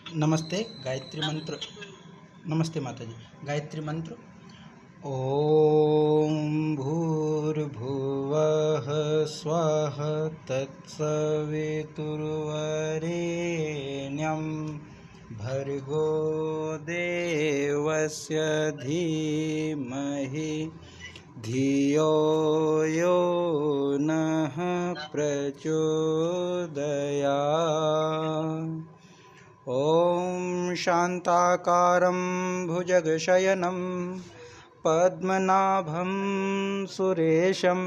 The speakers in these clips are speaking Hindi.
नमस्ते गायत्री मंत्र। नमस्ते माता जी। गायत्री मंत्र। ओम भूर्भुवः स्वः तत्सवितुर्वरेण्यं भर्गो देवस्य धीमहि धियो यो नः प्रचोदयात्। ॐ शान्ताकारं भुजगशयनं पद्मनाभं सुरेशं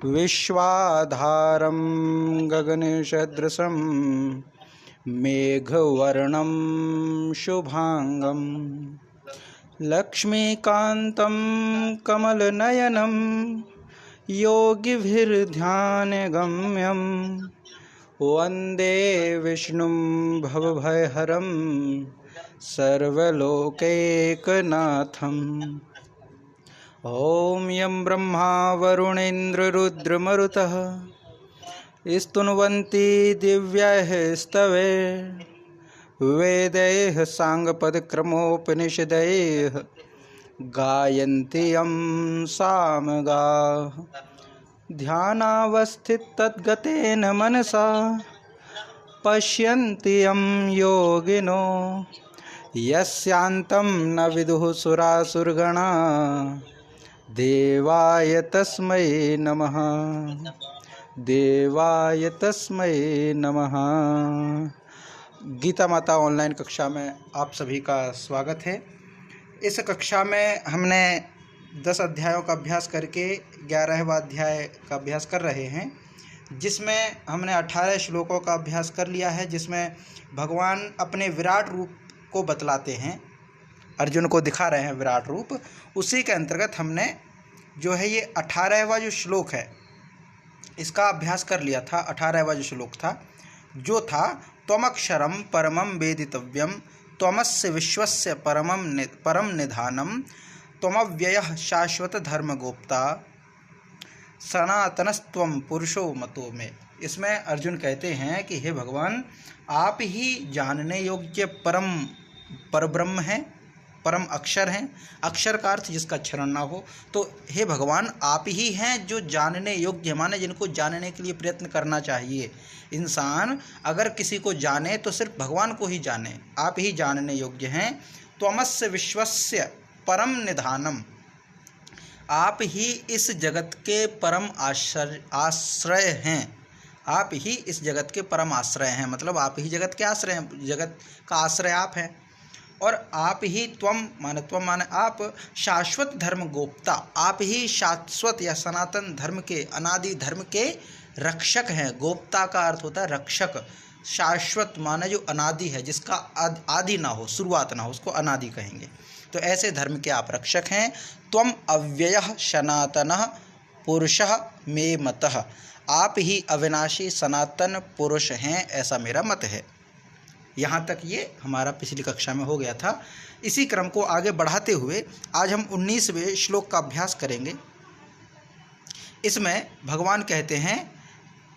विश्वाधारं गगनसदृशं मेघवर्णं शुभांगं लक्ष्मीकान्तं कमलनयनं योगिभिर्ध्यानगम्यं वन्दे विष्णुं भवभयहरं सर्वलोकैकनाथम्। ॐ यं ब्रह्मा वरुणेन्द्ररुद्रमरुतः स्तुन्वन्ति दिव्यैः स्तवैः वेदैः साङ्गपदक्रमोपनिषदैः गायन्ति यं सामगाः। ध्यानावस्थिततद्गतेन मनसा पश्यन्ति यं योगिनो यस्यान्तं न विदुः सुरासुरगणा देवाय तस्मै नमः। देवाय तस्मै नमः। गीता माता ऑनलाइन कक्षा में आप सभी का स्वागत है। इस कक्षा में हमने 10 अध्यायों का अभ्यास करके 11वां अध्याय का अभ्यास कर रहे हैं, जिसमें हमने 18 श्लोकों का अभ्यास कर लिया है, जिसमें भगवान अपने विराट रूप को बतलाते हैं, अर्जुन को दिखा रहे हैं विराट रूप। उसी के अंतर्गत हमने जो है ये 18वां जो श्लोक है इसका अभ्यास कर लिया था। 18वां जो श्लोक था जो था त्वमक्षरम परमं वेदितव्यम त्वमस्य विश्वस्य परम निधानम त्वमव्ययः शाश्वत धर्मगोप्ता सनातनस्त्वं पुरुषो मतो में। इसमें अर्जुन कहते हैं कि हे भगवान, आप ही जानने योग्य परब्रह्म हैं, परम अक्षर हैं। अक्षर का अर्थ जिसका क्षरण ना हो। तो हे भगवान, आप ही हैं जो जानने योग्य, माने जिनको जानने के लिए प्रयत्न करना चाहिए। इंसान अगर किसी को जाने तो सिर्फ भगवान को ही जाने, आप ही जानने योग्य हैं। त्वमस्य विश्वस्य परम निधानम, आप ही इस जगत के परम आश्रय हैं। आप ही इस जगत के परम आश्रय हैं, मतलब आप ही जगत के आश्रय हैं, जगत का आश्रय आप हैं। और आप ही त्वम माने आप शाश्वत धर्म गोप्ता, आप ही शाश्वत या सनातन धर्म के, अनादि धर्म के रक्षक हैं। गोप्ता का अर्थ होता है रक्षक। शाश्वत माने जो अनादि है, जिसका आदि ना हो, शुरुआत ना हो, उसको अनादि कहेंगे। तो ऐसे धर्म के आप रक्षक हैं। त्वम अव्ययः सनातनः पुरुषः मे मतः, आप ही अविनाशी सनातन पुरुष हैं, ऐसा मेरा मत है। यहाँ तक ये हमारा पिछली कक्षा में हो गया था। इसी क्रम को आगे बढ़ाते हुए आज हम 19वें श्लोक का अभ्यास करेंगे। इसमें भगवान कहते हैं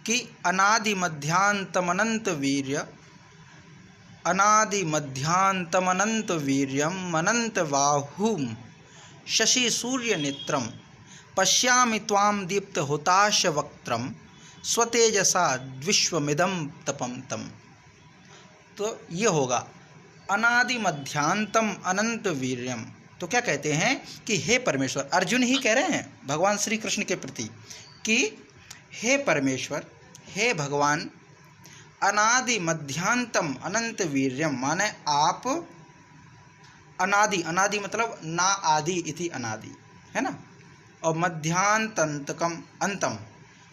कि अनादि मध्यांतमनंत वीर्य, अनादि मध्यांतमनंत वीर्यम अनंत बाहुम शशि सूर्य नेत्रम पश्यामि त्वाम दीप्त होताश वक्त्रम स्वतेजसा विश्वमिदं तपम तम। तो ये होगा अनादि मध्यांतम अनंत वीर्यम। तो क्या कहते हैं कि हे परमेश्वर, अर्जुन ही कह रहे हैं भगवान श्री कृष्ण के प्रति कि हे परमेश्वर, हे भगवान, अनादि मध्यांतम अनंत वीर्यम माने आप अनादि, अनादि मतलब ना आदि इति अनादि है ना, और मध्यांतकम अंतम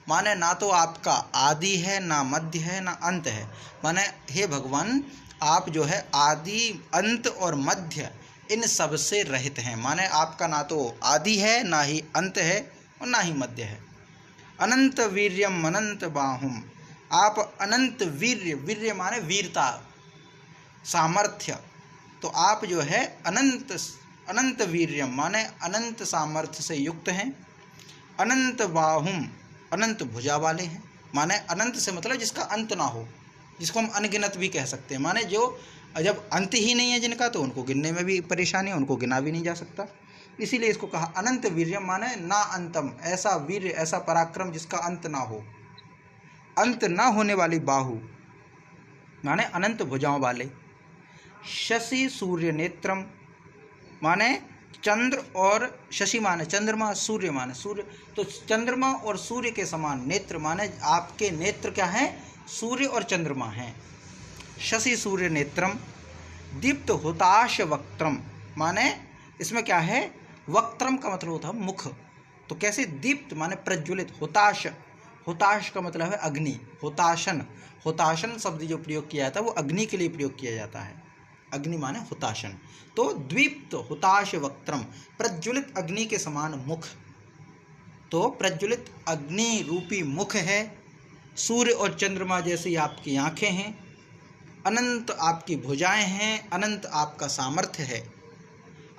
माने ना तो आपका आदि है, ना मध्य है, ना अंत है। माने हे भगवान, आप जो है आदि, अंत और मध्य इन सब से रहित हैं। माने आपका ना तो आदि है, ना ही अंत है, और ना ही मध्य है। अनंत वीर्यम अनंत बाहुम, आप अनंत वीर्य, वीर्य माने वीरता, सामर्थ्य। तो आप जो है अनंत वीर्यम माने अनंत सामर्थ्य से युक्त हैं। अनंत बाहुम, अनंत भुजा वाले हैं, माने अनंत से मतलब जिसका अंत ना हो, जिसको हम अनगिनत भी कह सकते हैं। माने जो जब अंत ही नहीं है जिनका, तो उनको गिनने में भी परेशानी है, उनको गिना भी नहीं जा सकता। इसीलिए इसको कहा अनंत वीर्यम, माने ना अंतम, ऐसा वीर्य, ऐसा पराक्रम जिसका अंत ना हो, अंत ना होने वाली बाहु, माने अनंत भुजाओं वाले। शशि सूर्य नेत्रम, माने चंद्र और शशि माने चंद्रमा, सूर्य माने सूर्य, तो चंद्रमा और सूर्य के समान नेत्र, माने आपके नेत्र क्या हैं, सूर्य और चंद्रमा हैं। शशि सूर्य नेत्रम, दीप्त हुताश वक्त्रम, माने इसमें क्या है, वक्त्रम का मतलब होता है मुख, तो कैसे दीप्त माने प्रज्वलित, हुताश, हुताश का मतलब है अग्नि, हुताशन, हुताशन शब्द जो प्रयोग किया जाता है वो अग्नि के लिए प्रयोग किया जाता है, अग्नि माने हुताशन। तो द्वीप्त हुताश वक्त्रम, प्रज्वलित अग्नि के समान मुख, तो प्रज्वलित अग्नि रूपी मुख है, सूर्य और चंद्रमा जैसी आपकी आंखें हैं, अनंत आपकी भुजाएं हैं, अनंत आपका सामर्थ्य है,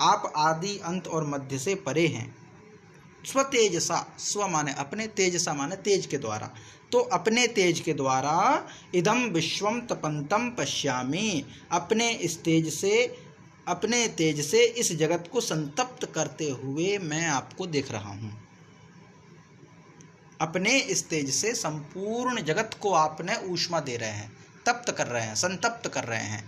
आप आदि अंत और मध्य से परे हैं। स्वतेजसा, स्व माने अपने, तेजसा माने तेज के द्वारा, तो अपने तेज के द्वारा इदम विश्वम तपंतम पश्यामि, अपने इस तेज से, अपने तेज से इस जगत को संतप्त करते हुए मैं आपको देख रहा हूँ। अपने इस तेज से संपूर्ण जगत को आपने ऊष्मा दे रहे हैं, तप्त कर रहे हैं, संतप्त कर रहे हैं,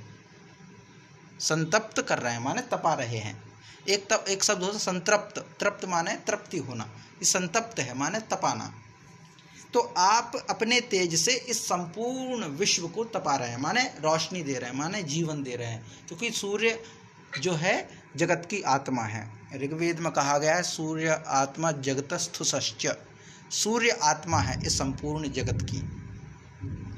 संतप्त कर रहे हैं माने तपा रहे हैं। एक शब्द होता संतृप्त, तृप्त माने तृप्ति होना, ये संतप्त है माने तपाना। तो आप अपने तेज से इस संपूर्ण विश्व को तपा रहे हैं, माने रोशनी दे रहे हैं, माने जीवन दे रहे हैं, क्योंकि सूर्य जो है जगत की आत्मा है। ऋग्वेद में कहा गया है सूर्य आत्मा जगतस्थुश्च, सूर्य आत्मा है इस संपूर्ण जगत की,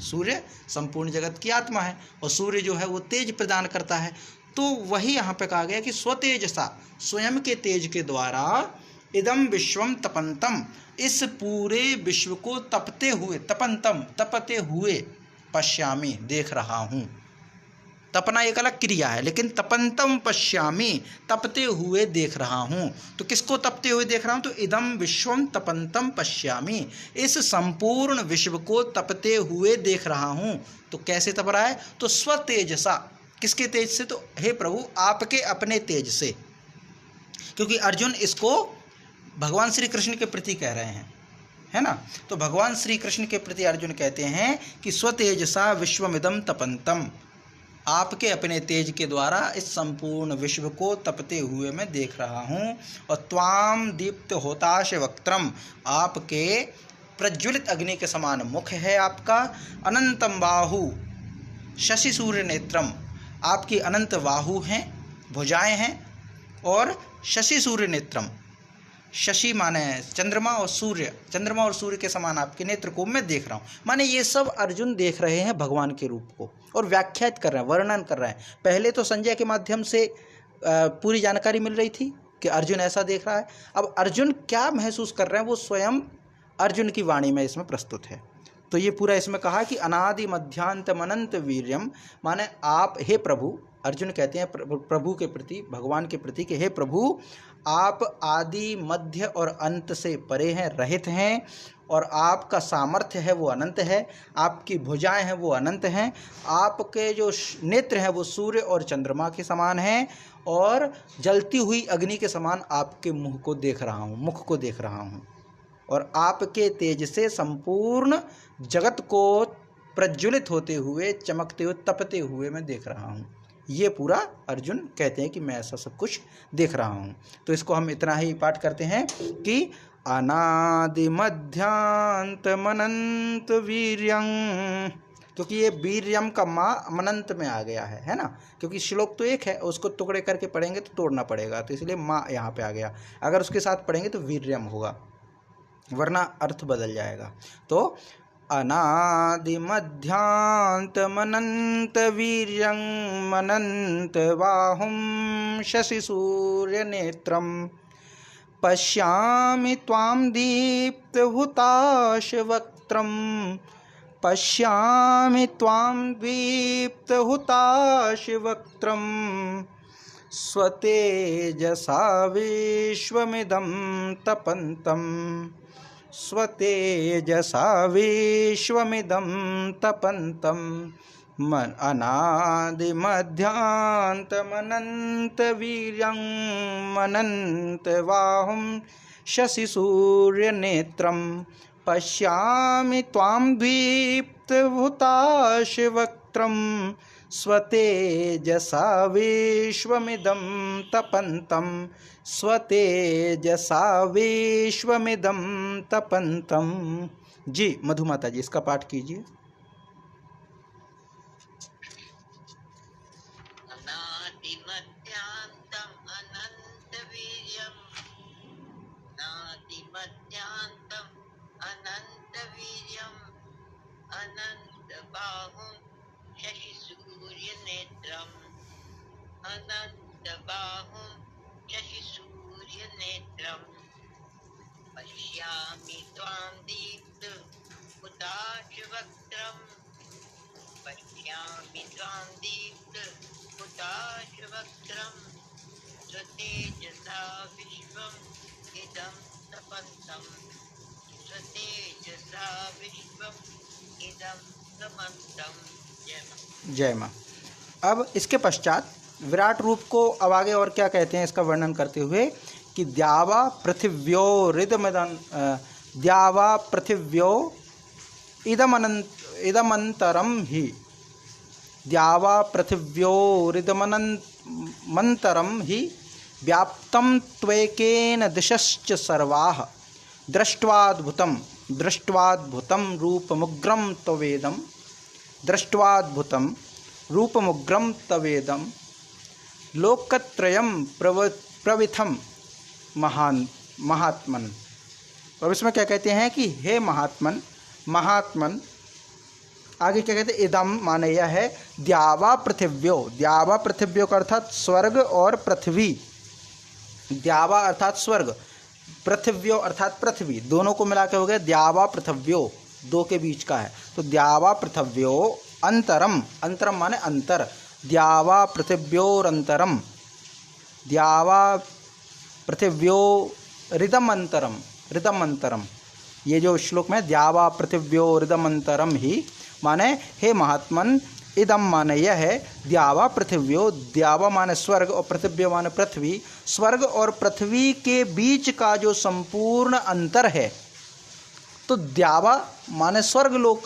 सूर्य संपूर्ण जगत की आत्मा है, और सूर्य जो है वो तेज प्रदान करता है। तो वही यहाँ पे कहा गया कि स्वतेजसा, स्वयं के तेज के द्वारा, इदम विश्वम तपंतम, इस पूरे विश्व को तपते हुए, तपंतम तपते हुए, पश्यामी देख रहा हूँ। तपना एक अलग क्रिया है, लेकिन तपंतम पश्यामी, तपते हुए देख रहा हूँ। तो किसको तपते हुए देख रहा हूँ, तो इदम विश्वम तपंतम पश्यामी, इस संपूर्ण विश्व को तपते हुए देख रहा हूँ। तो कैसे तप रहा है, तो स्वतेजसा, किसके तेज से, तो हे प्रभु आपके अपने तेज से, क्योंकि अर्जुन इसको भगवान श्री कृष्ण के प्रति कह रहे हैं, है ना। तो भगवान श्री कृष्ण के प्रति अर्जुन कहते हैं कि स्वतेजसा विश्वमिदं तपंतम, आपके अपने तेज के द्वारा इस संपूर्ण विश्व को तपते हुए मैं देख रहा हूँ। और त्वाम दीप्त होताश वक्त्रम, आपके प्रज्वलित अग्नि के समान मुख है आपका, अनंतम बाहु शशि सूर्य नेत्रम, आपकी अनंत बाहु हैं, भुजाएं हैं, और शशि सूर्य नेत्रम, शशि माने चंद्रमा और सूर्य, चंद्रमा और सूर्य के समान आपके नेत्र को मैं देख रहा हूँ। माने ये सब अर्जुन देख रहे हैं भगवान के रूप को, और व्याख्यात कर रहे हैं, वर्णन कर रहे हैं। पहले तो संजय के माध्यम से पूरी जानकारी मिल रही थी कि अर्जुन ऐसा देख रहा है, अब अर्जुन क्या महसूस कर रहे हैं वो स्वयं अर्जुन की वाणी में इसमें प्रस्तुत है। तो ये पूरा इसमें कहा कि अनादि मध्यांतम अनंत वीर्यम, माने आप हे प्रभु, अर्जुन कहते हैं प्रभु के प्रति, भगवान के प्रति कि हे प्रभु आप आदि मध्य और अंत से परे हैं, रहित हैं, और आपका सामर्थ्य है वो अनंत है, आपकी भुजाएं हैं वो अनंत हैं, आपके जो नेत्र हैं वो सूर्य और चंद्रमा के समान हैं, और जलती हुई अग्नि के समान आपके मुख को देख रहा हूँ, और आपके तेज से संपूर्ण जगत को प्रज्वलित होते हुए, चमकते हुए, तपते हुए मैं देख रहा हूँ। ये पूरा अर्जुन कहते हैं कि मैं ऐसा सब कुछ देख रहा हूँ। तो इसको हम इतना ही पाठ करते हैं कि अनादि मध्यांत मनंत वीर्यं, क्योंकि ये वीर्यम का माँ अनंत में आ गया है ना, क्योंकि श्लोक तो एक है, उसको टुकड़े करके पढ़ेंगे तो तोड़ना पड़ेगा, तो इसलिए माँ यहाँ पे आ गया। अगर उसके साथ पढ़ेंगे तो वीर्यम होगा, वरना अर्थ बदल जाएगा। तो अनादि मध्यांत मनंत वीर्यं मनंत बाहुं शशि सूर्य नेत्रम, पश्यामि त्वां दीप्त हुताश वक्त्रम, पश्यामि त्वां दीप्त हुताश वक्त्रम, स्वतेजसा विश्वमिदं तपन्तम्, स्वतेजसा विश्वमिदं तपन्तं अनादिमध्यान्तमनन्तवीर्यं मनन्तबाहुं शशिसूर्यनेत्रं पश्यामि त्वां दीप्तहुताशवक्त्रं स्वतेजसा विश्वमिदं तपन्तं स्वतेजसा विश्वमिदं तपन्तं। जी मधुमाता जी इसका पाठ कीजिए। अनादिमध्यान्तं अनन्तवीर्यं नादिमध्यान्तं अनन्तवीर्यं अनन्तबाहुं शशिसूर्यनेत्रम् अनन्तबाहुं शशिसूर्यनेत्रम् पश्यामि त्वां दीप्तहुताशवक्त्रम् पश्यामि त्वां दीप्तहुताशवक्त्रम् स्वतेजसा विश्वम् इदं तपन्तम् स्वतेजसा विश्वम् इदं तपन्तम्। जय माँ। अब इसके पश्चात विराट रूप को अब आगे और क्या कहते हैं इसका वर्णन करते हुए कि द्यावा पृथिव्यो इदमन्तरम ही द्यावा पृथिव्योरिदमन्तरम ही व्याप्तं त्वेकेन दिशश्च सर्वाः दृष्ट्वाद्भुतं रूपमुग्रं त्वेदं दृष्ट्वाद्भुतं रूपमुग्रं तवेदं लोकत्रयं प्रविथम महात्मन। अब इसमें क्या कहते हैं कि हे महात्मन आगे क्या कहते हैं, इदम माने यह है, द्यावा पृथिव्यो का अर्थात स्वर्ग और पृथ्वी, द्यावा अर्थात स्वर्ग, पृथिव्यो अर्थात पृथ्वी, दोनों को मिला के हो गया द्यावा पृथिव्यो, दो के बीच का है तो द्यावा पृथिव्यो अंतरम, अंतरम माने अंतर, द्यावा पृथिव्योरंतरम, द्यावा पृथिव्यो रिदम अंतरम, ये जो श्लोक में द्यावा पृथिव्यो रिदम अंतरम ही माने हे महात्मन, इदम माने यह है, द्यावा पृथिव्यो, द्यावा माने स्वर्ग और पृथिव्यो माने पृथ्वी, स्वर्ग और पृथ्वी के बीच का जो संपूर्ण अंतर है, तो द्यावा माने स्वर्ग लोक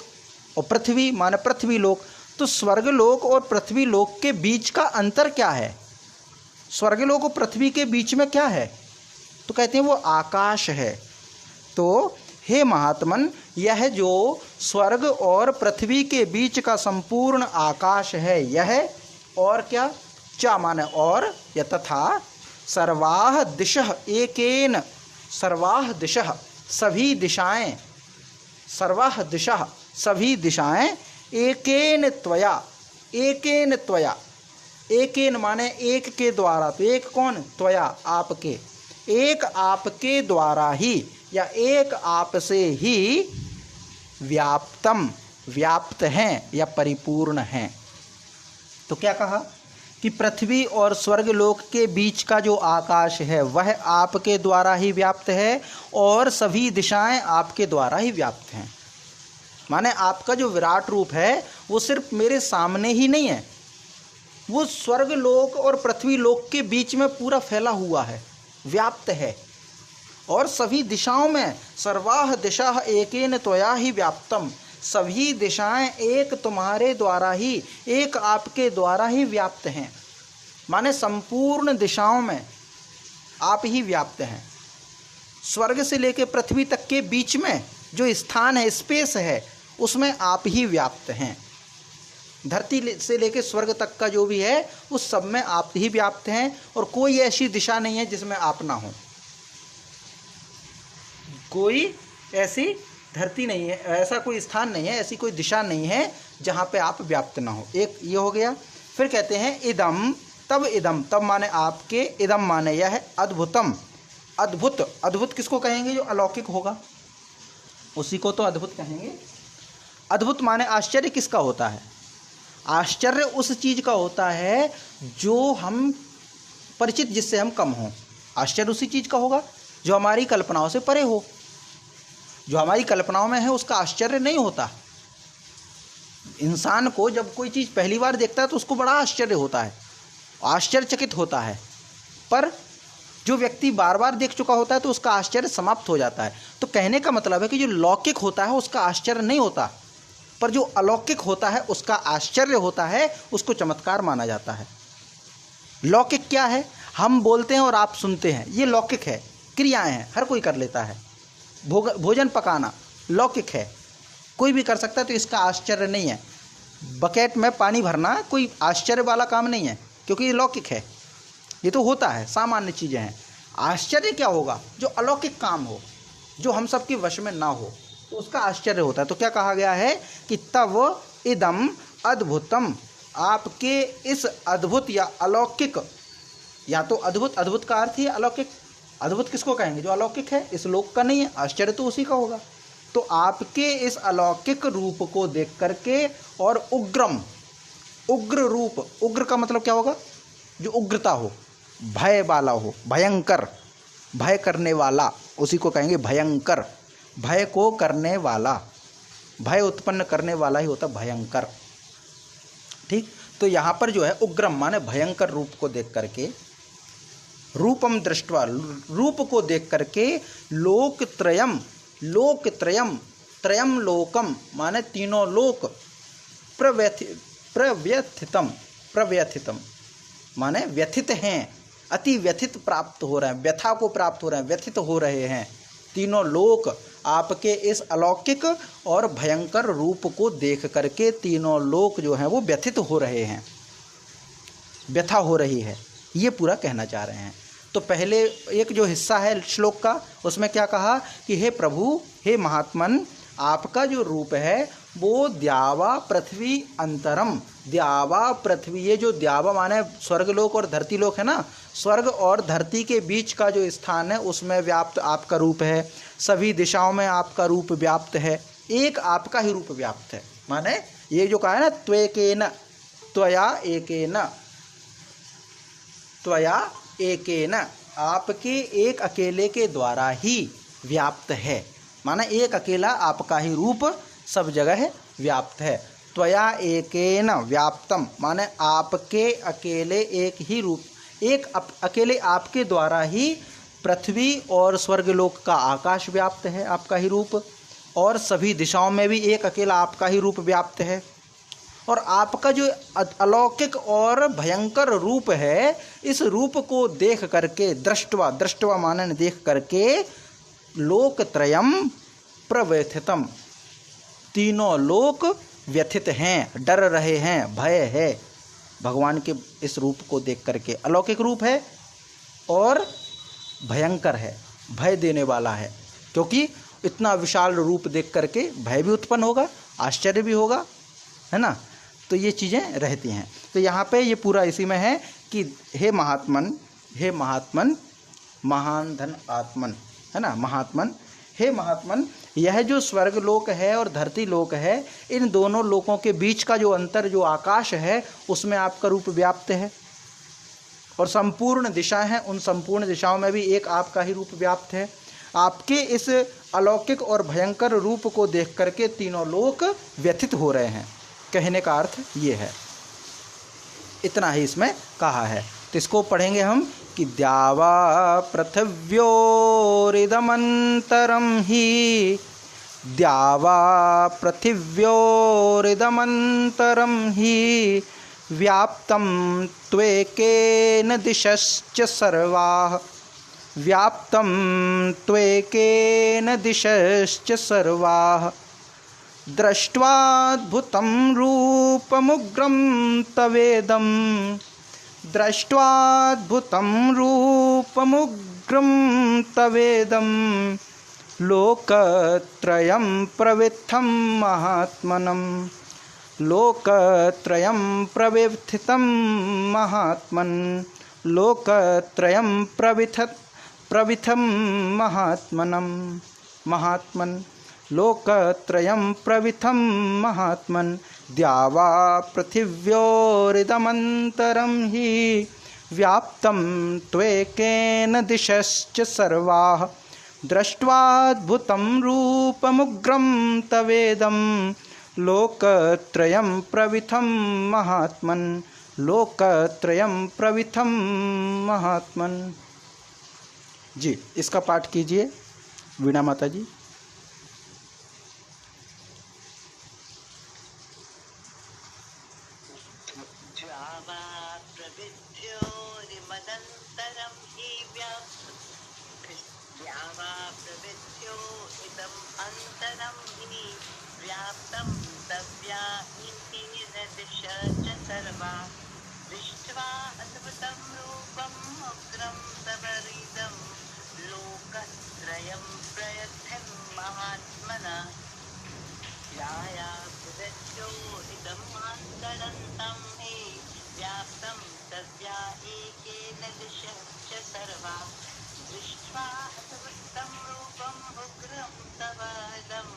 और पृथ्वी माने पृथ्वी लोक, तो स्वर्गलोक और पृथ्वी लोक के बीच का अंतर क्या है, स्वर्गलोक और पृथ्वी के बीच में क्या है, तो कहते हैं वो आकाश है। तो हे महात्मन, यह जो स्वर्ग और पृथ्वी के बीच का संपूर्ण आकाश है यह, और क्या, चा माने और, या तथा, सर्वाह दिशः एकेन, सर्वाह दिशः सभी दिशाएं, सर्वाह दिशः सभी दिशाएं, एकेन त्वया, एकेन त्वया, एकेन माने एक के द्वारा, तो एक कौन, त्वया आपके, एक आपके द्वारा ही या एक आप से ही व्याप्तम, व्याप्त हैं या परिपूर्ण हैं। तो क्या कहा कि पृथ्वी और स्वर्गलोक के बीच का जो आकाश है वह आपके द्वारा ही व्याप्त है और सभी दिशाएं आपके द्वारा ही व्याप्त हैं। माने आपका जो विराट रूप है वो सिर्फ मेरे सामने ही नहीं है, वो स्वर्गलोक और पृथ्वी लोक के बीच में पूरा फैला हुआ है, व्याप्त है, और सभी दिशाओं में, सर्वाह दिशा एकेन त्वया ही व्याप्तम, सभी दिशाएं एक तुम्हारे द्वारा ही, एक आपके द्वारा ही व्याप्त हैं। माने संपूर्ण दिशाओं में आप ही व्याप्त हैं। स्वर्ग से लेकर पृथ्वी तक के बीच में जो स्थान है, स्पेस है, उसमें आप ही व्याप्त हैं। धरती से लेकर स्वर्ग तक का जो भी है उस सब में आप ही व्याप्त हैं, और कोई ऐसी दिशा नहीं है जिसमें आप ना हो, कोई ऐसी धरती नहीं है, ऐसा कोई स्थान नहीं है, ऐसी कोई दिशा नहीं है जहाँ पे आप व्याप्त ना हो। एक ये हो गया। फिर कहते हैं इदम, तब इदम, तब माने आपके, इदम माने यह है, अद्भुतम, अद्भुत, अद्भुत किसको कहेंगे, जो अलौकिक होगा उसी को तो अद्भुत कहेंगे। अद्भुत माने आश्चर्य किसका होता है, आश्चर्य उस चीज़ का होता है जो हम परिचित, जिससे हम कम हों, आश्चर्य उसी चीज़ का होगा जो हमारी कल्पनाओं से परे हो। जो हमारी कल्पनाओं में है उसका आश्चर्य नहीं होता। इंसान को जब कोई चीज़ पहली बार देखता है तो उसको बड़ा आश्चर्य होता है, आश्चर्यचकित होता है, पर जो व्यक्ति बार बार देख चुका होता है तो उसका आश्चर्य समाप्त हो जाता है। तो कहने का मतलब है कि जो लौकिक होता है उसका आश्चर्य नहीं होता, पर जो अलौकिक होता है उसका आश्चर्य होता है, उसको चमत्कार माना जाता है। लौकिक क्या है? हम बोलते हैं और आप सुनते हैं, ये लौकिक है, क्रियाएं हैं, हर कोई कर लेता है। भोजन पकाना लौकिक है, कोई भी कर सकता है, तो इसका आश्चर्य नहीं है। बकेट में पानी भरना कोई आश्चर्य वाला काम नहीं है, क्योंकि ये लौकिक है, ये तो होता है, सामान्य चीज़ें हैं। आश्चर्य क्या होगा? जो अलौकिक काम हो, जो हम सबके वश में ना हो, तो उसका आश्चर्य होता है। तो क्या कहा गया है कि तव इदम अद्भुतम, आपके इस अद्भुत या अलौकिक, या तो अद्भुत, अद्भुत का अर्थ ही अलौकिक। अद्भुत किसको कहेंगे? जो अलौकिक है, इस लोक का नहीं है, आश्चर्य तो उसी का होगा। तो आपके इस अलौकिक रूप को देख करके और उग्रम, उग्र रूप, उग्र का मतलब क्या होगा? जो उग्रता हो, भय वाला हो, भयंकर, भय करने वाला, उसी को कहेंगे भयंकर। भय को करने वाला, भय उत्पन्न करने वाला ही होता भयंकर। ठीक, तो यहाँ पर जो है उग्रम माने भयंकर रूप को देख करके, रूपम दृष्टवा, रूप को देख करके, लोकत्रयम, लोकत्रयम, त्रयम लोकम माने तीनों लोक, प्रव्यथितम, प्रव्यथितम माने व्यथित हैं, अति व्यथित प्राप्त हो रहे हैं, व्यथा को प्राप्त हो रहे हैं, व्यथित हो रहे हैं। तीनों लोक आपके इस अलौकिक और भयंकर रूप को देख करके तीनों लोक जो हैं वो व्यथित हो रहे हैं, व्यथा हो रही है, ये पूरा कहना चाह रहे हैं। तो पहले एक जो हिस्सा है श्लोक का, उसमें क्या कहा कि हे प्रभु, हे महात्मन, आपका जो रूप है वो द्यावा पृथ्वी अंतरम, द्यावा पृथ्वी, ये जो द्यावा माने स्वर्गलोक और धरती लोक है ना, स्वर्ग और धरती के बीच का जो स्थान है उसमें व्याप्त आपका रूप है, सभी दिशाओं में आपका रूप व्याप्त है, एक आपका ही रूप व्याप्त है। माने ये जो कहा है ना, त्वेकेन, त्वया एकेन, त्वया एकेन, आपके एक अकेले के द्वारा ही व्याप्त है। माना एक अकेला आपका ही रूप सब जगह व्याप्त है। त्वया एकेन व्याप्तम माने आपके अकेले एक ही रूप, एक अकेले आपके द्वारा ही पृथ्वी और स्वर्गलोक का आकाश व्याप्त है, आपका ही रूप, और सभी दिशाओं में भी एक अकेला आपका ही रूप व्याप्त है। और आपका जो अलौकिक और भयंकर रूप है, इस रूप को देख करके, दृष्टवा, दृष्टवा माने देख करके, लोकत्रयम प्रव्यथितम, तीनों लोक व्यथित हैं, डर रहे हैं, भय है भगवान के इस रूप को देख करके। अलौकिक रूप है और भयंकर है, भय देने वाला है, क्योंकि इतना विशाल रूप देख करके भय भी उत्पन्न होगा, आश्चर्य भी होगा, है ना। तो ये चीज़ें रहती हैं। तो यहाँ पे ये पूरा इसी में है कि हे महात्मन, हे महात्मन, महान धन आत्मन, है ना, महात्मन, हे महात्मन, यह जो स्वर्ग लोक है और धरती लोक है, इन दोनों लोकों के बीच का जो अंतर, जो आकाश है, उसमें आपका रूप व्याप्त है, और संपूर्ण दिशा है, उन संपूर्ण दिशाओं में भी एक आपका ही रूप व्याप्त है। आपके इस अलौकिक और भयंकर रूप को देख करके तीनों लोक व्यथित हो रहे हैं। कहने का अर्थ ये है, इतना ही इसमें कहा है। तो इसको पढ़ेंगे हम कि द्यावा पृथिव्योरिदमन्तरं हि, द्यावा पृथिव्योरिदमन्तरं हि व्याप्तं त्वेकेन दिशश्च सर्वाः, व्याप्तं त्वेकेन दिशश्च सर्वाः, दृष्ट्वाद्भुतं रूपमुग्रं तवेदं, दृष्ट्वाद्भुतं रूपमुग्रं तवेदं, लोकत्रयं प्रविद्धं महात्मनं, लोकत्रयं प्रविद्धितं महात्मन्, लोकत्रयं प्रविद्धं महात्मनं, महात्मन्, लोकत्रयं प्रविद्धं महात्मन्, द्यावा पृथिव्योरिदमन्तरं हि व्याप्तं त्वेकेन दिशश्च सर्वाः, दृष्ट्वाद्भुतं रूपमुग्रं तवेदं लोकत्रयं प्रविथं महात्मन्, लोकत्रयं प्रविथं महात्मन्। जी, इसका पाठ कीजिए वीणा माता जी। द्वावा प्रविद्यो रिमदन्तरं हि द्वावा प्रविद्यो इदम् अन्तरं हि व्याप्तं तव्या इति निर्दिश च सर्वा दृष्ट्वा अद्भुतं रूपम् उग्रं तवरिदं लोकत्रयं प्रयत्यं महात्मना याया प्रविद्यो इदम् अन्तरन्तं हि व्याप्तं तव्या एकेन दिशः च सर्वा दृष्ट्वा अद्भुतं रूपम् उग्रं तवदं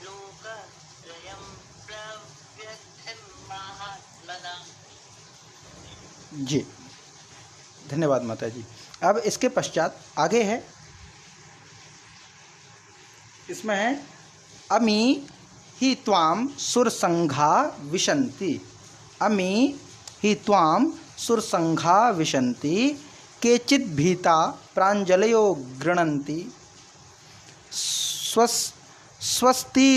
लोकत्रयं प्रव्यथिं महात्मना। जी, धन्यवाद माता जी। अब इसके पश्चात आगे है, इसमें है अमी हि त्वां सुरसंघा विशन्ति, अमी हि त्वां सुरसंघा विशन्ति, केचित् भीता प्राञ्जलयो गृह्णन्ति, स्वस्ति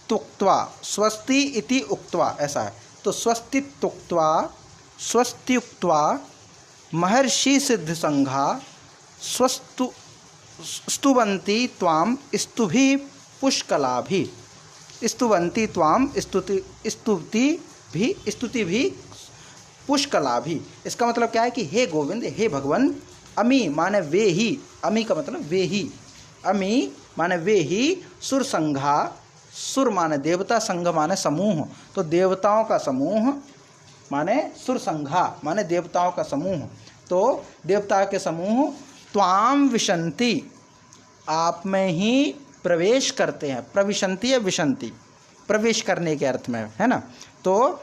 तुक्त्वा, स्वस्ति इति उक्त्वा, ऐसा है तो स्वस्ति तुक्त्वा, स्वस्त्युक्त्वा महर्षि सिद्ध संघा स्तुवन्ति त्वां स्तुभिः पुष्कलाभिः, स्तुवन्ति त्वां स्तुतिभिः पुष्कलाभिः। इसका मतलब क्या है कि हे गोविंद, हे भगवान, अमी माने वे ही, अमी का मतलब वे ही, अमी माने वे ही, सुर संघा, सुर माने देवता, संघ माने समूह, तो देवताओं का समूह माने सुर संघा माने देवताओं का समूह, तो देवता के समूह त्वाम विशन्ति, आप में ही प्रवेश करते हैं। प्रविशन्ति या विशन्ति, प्रवेश करने के अर्थ में है ना। तो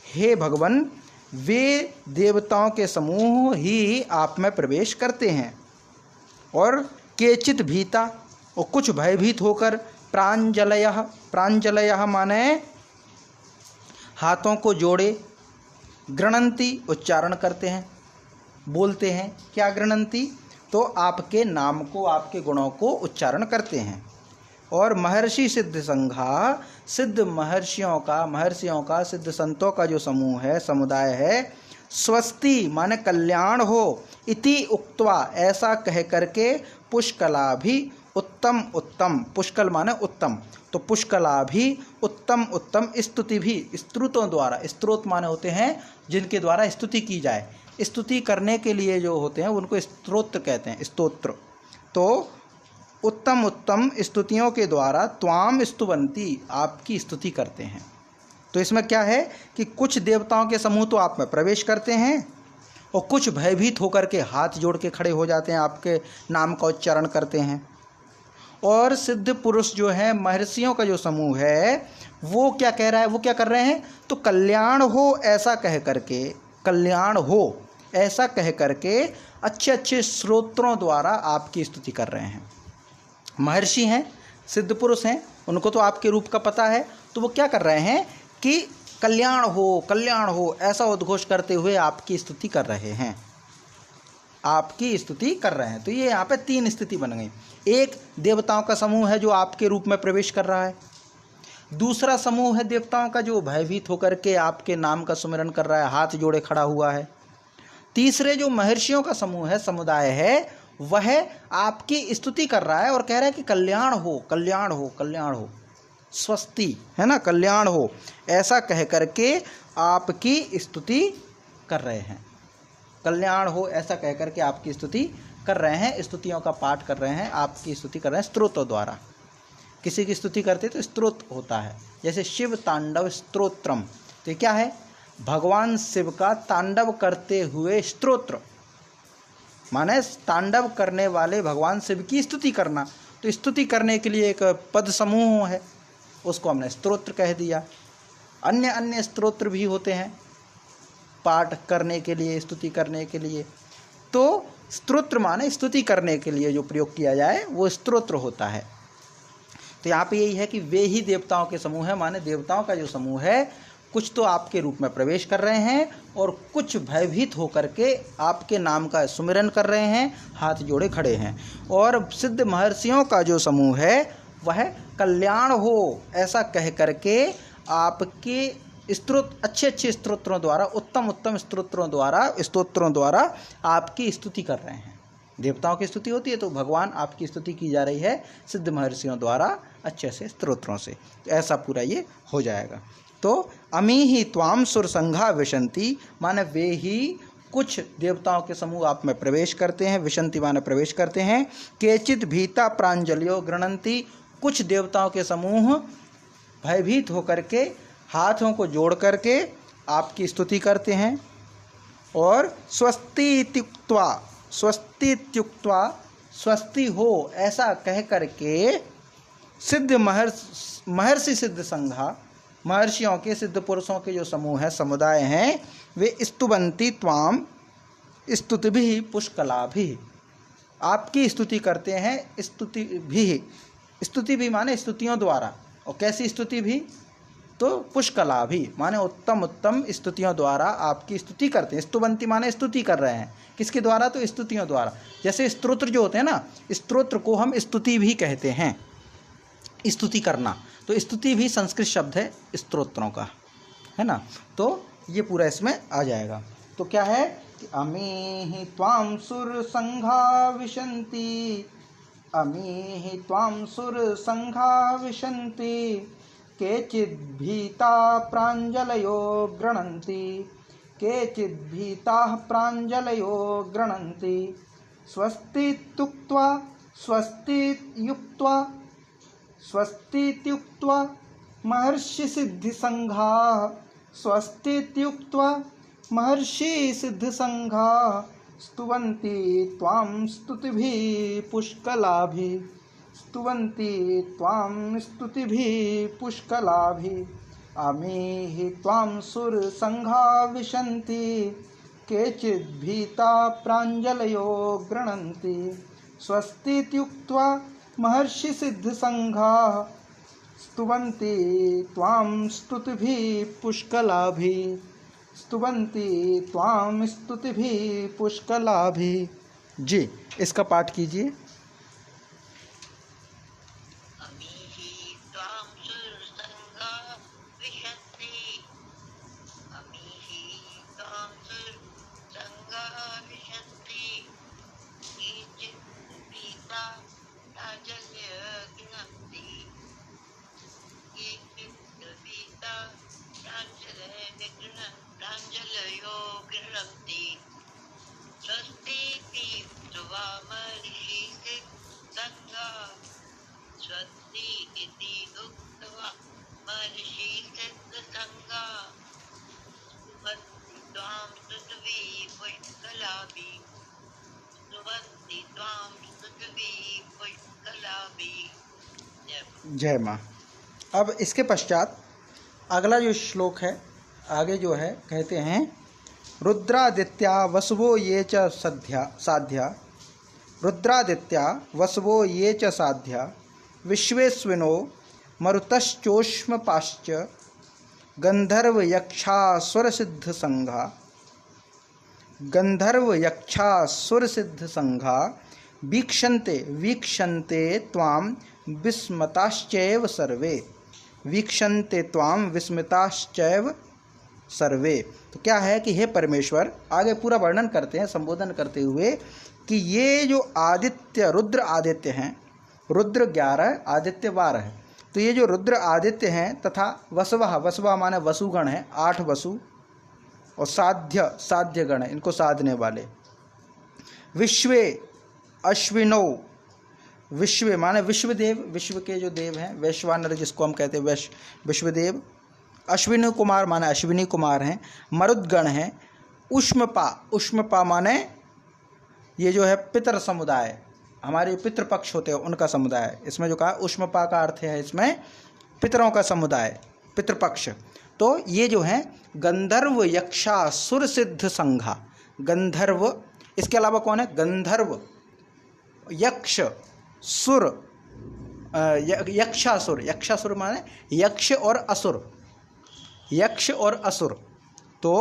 हे भगवान, वे देवताओं के समूह ही आप में प्रवेश करते हैं। और केचित भीता, और कुछ भयभीत होकर, प्राञ्जलयः, प्राञ्जलयः माने हाथों को जोड़े, गृह्णन्ति उच्चारण करते हैं, बोलते हैं। क्या गृह्णन्ति? तो आपके नाम को, आपके गुणों को उच्चारण करते हैं। और महर्षि सिद्ध संघा, सिद्ध महर्षियों का सिद्ध संतों का जो समूह है, समुदाय है, स्वस्ति माने कल्याण हो, इति उक्त्वा ऐसा कह करके, पुष्कला भी उत्तम उत्तम, पुष्कल माने उत्तम, तो पुष्कला भी उत्तम उत्तम, स्तुति भी स्तुतों द्वारा, स्त्रोत माने होते हैं जिनके द्वारा स्तुति की जाए, स्तुति करने के लिए जो होते हैं उनको स्तोत्र कहते हैं, स्तोत्र। तो उत्तम उत्तम स्तुतियों के द्वारा त्वाम स्तुवन्ति, आपकी स्तुति करते हैं। तो इसमें क्या है कि कुछ देवताओं के समूह तो आप में प्रवेश करते हैं, और कुछ भयभीत होकर के हाथ जोड़ के खड़े हो जाते हैं, आपके नाम का उच्चारण करते हैं। और सिद्ध पुरुष जो है, महर्षियों का जो समूह है, वो क्या कह रहा है, वो क्या कर रहे हैं, तो कल्याण हो ऐसा कह करके, कल्याण हो ऐसा कह करके अच्छे अच्छे स्तोत्रों द्वारा आपकी स्तुति कर रहे हैं। महर्षि हैं, सिद्ध पुरुष हैं, उनको तो आपके रूप का पता है, तो वो क्या कर रहे हैं कि कल्याण हो ऐसा उद्घोष करते हुए आपकी स्तुति कर रहे हैं, आपकी स्तुति कर रहे हैं। तो ये यहाँ पे तीन स्थिति बन गई। एक देवताओं का समूह है जो आपके रूप में प्रवेश कर रहा है, दूसरा समूह है देवताओं का जो भयभीत होकर के आपके नाम का सुमिरन कर रहा है, हाथ जोड़े खड़ा हुआ है। तीसरे जो महर्षियों का समूह है, समुदाय है, वह आपकी स्तुति कर रहा है और कह रहा है कि कल्याण हो, कल्याण हो, कल्याण हो, स्वस्ति है ना, कल्याण हो ऐसा कह करके आपकी स्तुति कर रहे हैं। कल्याण हो ऐसा कह करके आपकी स्तुति कर रहे हैं, स्तुतियों का पाठ कर रहे हैं, आपकी स्तुति कर रहे हैं स्तोत्रों द्वारा। किसी की स्तुति करते तो स्तोत्र होता है, जैसे शिव तांडव स्तोत्रम, तो क्या है, भगवान शिव का तांडव करते हुए स्तोत्र, माने तांडव करने वाले भगवान शिव की स्तुति करना। तो स्तुति करने के लिए एक पद समूह है, उसको हमने स्तोत्र कह दिया। अन्य अन्य स्तोत्र भी होते हैं पाठ करने के लिए, स्तुति करने के लिए। तो स्तोत्र माने स्तुति करने के लिए जो प्रयोग किया जाए वो स्तोत्र होता है। तो यहाँ पे यही है कि वे ही देवताओं के समूह है, माने देवताओं का जो समूह है कुछ तो आपके रूप में प्रवेश कर रहे हैं और कुछ भयभीत होकर के आपके नाम का सुमिरन कर रहे हैं, हाथ जोड़े खड़े हैं। और सिद्ध महर्षियों का जो समूह है वह कल्याण हो ऐसा कह करके आपके स्तोत्र, अच्छे अच्छे स्तोत्रों द्वारा, उत्तम उत्तम स्तोत्रों द्वारा आपकी स्तुति कर रहे हैं। देवताओं की स्तुति होती है तो भगवान आपकी स्तुति की जा रही है सिद्ध महर्षियों द्वारा अच्छे से स्तोत्रों से। तो ऐसा पूरा ये हो जाएगा। तो अमी ही त्वाम सुर संघा विशंति, माने वे ही कुछ देवताओं के समूह आप में प्रवेश करते हैं, विशंति माने प्रवेश करते हैं। केचित भीता प्रांजलियो गृणंति, कुछ देवताओं के समूह भयभीत होकर के हाथों को जोड़ करके आपकी स्तुति करते हैं। और स्वस्ति इत्युक्त्वा, स्वस्ति इत्युक्त्वा स्वस्ति हो ऐसा कह करके सिद्ध महर्षि सिद्ध संघा, महर्षियों के सिद्ध पुरुषों के जो समूह हैं, समुदाय हैं, वे स्तुवंती त्वाम स्तुति भी पुष्कला भी, आपकी स्तुति करते हैं। स्तुति भी माने स्तुतियों द्वारा। और कैसी स्तुति भी? तो पुष्कला भी माने उत्तम उत्तम स्तुतियों द्वारा आपकी स्तुति करते हैं। स्तुवंती माने स्तुति कर रहे हैं, किसके द्वारा? तो स्तुतियों द्वारा। जैसे स्तोत्र जो होते हैं ना, स्तोत्र को हम स्तुति भी कहते हैं, स्तुति करना। तो स्तुति भी संस्कृत शब्द है स्तोत्रों का, है ना। तो ये पूरा इसमें आ जाएगा। तो क्या है कि अमी त्वाम सुर संघा विशंति, अमी त्वाम सुर संघा विशंति, केचिद् भीता प्रांजलयो गृणन्ति, केचिद् भीता प्रांजलयो गृणन्ति। स्वस्तित्युक्त्वा स्वस्तियुक्त्वा स्वस्तित्युक्त्वा महर्षि सिद्धि संघाः, स्वस्तित्युक्त्वा महर्षि सिद्धि संघाः, स्तुवन्ति त्वां स्तुतिभिः पुष्कलाभिः, स्तुवन्ति त्वां स्तुतिभिः पुष्कलाभिः। अमीहि त्वां सुर संघा विशन्ति, केचिद् भीता प्रांजलयो गृणन्ति। स्वस्तित्युक्त्वा महर्षि सिद्ध संघाः, स्तुवन्ति त्वां स्तुतिभिः पुष्कलाभिः, स्तुवन्ति त्वां स्तुतिभिः पुष्कलाभिः। जी, इसका पाठ कीजिए। जय माँ। अब इसके पश्चात अगला जो श्लोक है, आगे जो है कहते हैं, रुद्रादित्या वसवो ये च साध्या, रुद्रादित्या वसवो ये च साध्या, विश्वेस्विनो मरुतश्चोष्मपाश्च, गंधर्व यक्षासुर सिद्ध संघा, गंधर्व यक्षासुर सिद्ध संघा, वीक्षन्ते त्वां विस्मताश्चैव सर्वे, वीक्षन्ते त्वां विस्मिताश्चैव सर्वे। तो क्या है कि हे परमेश्वर, आगे पूरा वर्णन करते हैं संबोधन करते हुए कि ये जो आदित्य, रुद्र आदित्य हैं, रुद्र 11 आदित्य 12 है। तो ये जो रुद्र आदित्य हैं तथा वसवा माने वसुगण हैं, 8 वसु, और साध्य गण है, इनको साधने वाले। विश्वे अश्विनौ, विश्व माने विश्वदेव, विश्व के जो देव हैं, वैश्वानर जिसको हम कहते हैं विश्वदेव। अश्विनी कुमार माने अश्विनी कुमार हैं। मरुद्गण हैं। उष्मपा माने ये जो है पितर समुदाय, हमारे पितृपक्ष होते हैं उनका समुदाय। इसमें जो कहा उष्मपा का अर्थ है इसमें पितरों का समुदाय, पितृपक्ष। तो ये जो हैं गंधर्व यक्षासुर सिद्ध संघा, गंधर्व इसके अलावा कौन है? गंधर्व, यक्ष, सुर, यक्षासुर। यक्षासुर माने यक्ष और असुर, यक्ष और असुर। तो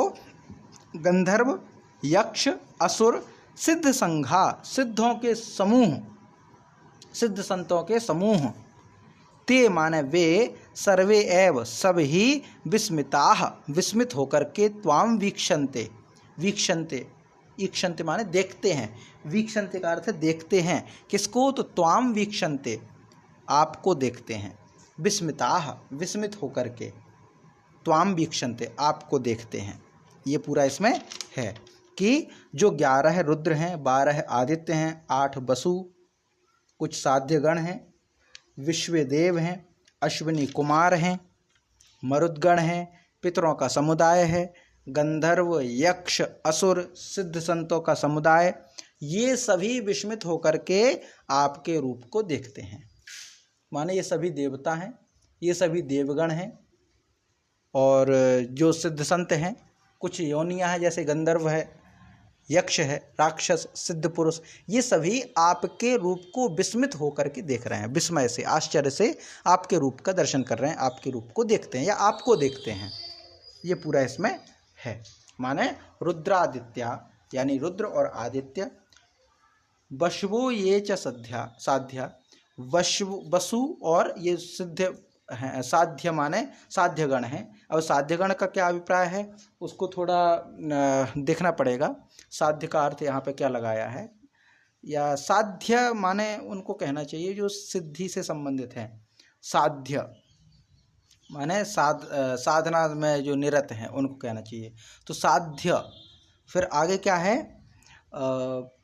गंधर्व, यक्ष, असुर, सिद्ध संघा, सिद्धों के समूह, सिद्ध संतों के समूह। ते माने वे, सर्वे एव सभी, विस्मिताः विस्मित होकर के, त्वाम वीक्षन्ते, वीक्षन्ते, ईक्षन्ते माने देखते हैं, वीक्षन्ते का अर्थ है देखते हैं। किसको? तो त्वाम वीक्षन्ते, आपको देखते हैं। विस्मिताः विस्मित होकर के, त्वाम वीक्षन्ते आपको देखते हैं। ये पूरा इसमें है कि जो 11 रुद्र हैं, 12 आदित्य हैं, 8 वसु, कुछ साध्यगण हैं, विश्वदेव हैं, अश्विनी कुमार हैं, मरुद्गण हैं, पितरों का समुदाय है, गंधर्व, यक्ष, असुर, सिद्ध संतों का समुदाय, ये सभी विस्मित होकर के आपके रूप को देखते हैं। माने ये सभी देवता हैं, ये सभी देवगण हैं, और जो सिद्ध संत हैं, कुछ योनियाँ हैं, जैसे गंधर्व है, यक्ष है, राक्षस, सिद्ध पुरुष, ये सभी आपके रूप को विस्मित होकर के देख रहे हैं, विस्मय से, आश्चर्य से आपके रूप का दर्शन कर रहे हैं, आपके रूप को देखते हैं या आपको देखते हैं। ये पूरा इसमें है। माने रुद्रादित्या, यानी रुद्र और आदित्य, वशवो ये च साध्या, वसु और ये सिद्ध हैं, साध्य माने साध्यगण हैं। अब साध्यगण का क्या अभिप्राय है उसको थोड़ा देखना पड़ेगा। साध्य का अर्थ यहाँ पे क्या लगाया है, या साध्य माने उनको कहना चाहिए जो सिद्धि से संबंधित हैं। साध्य माने साधना में जो निरत हैं उनको कहना चाहिए। तो साध्य, फिर आगे क्या है,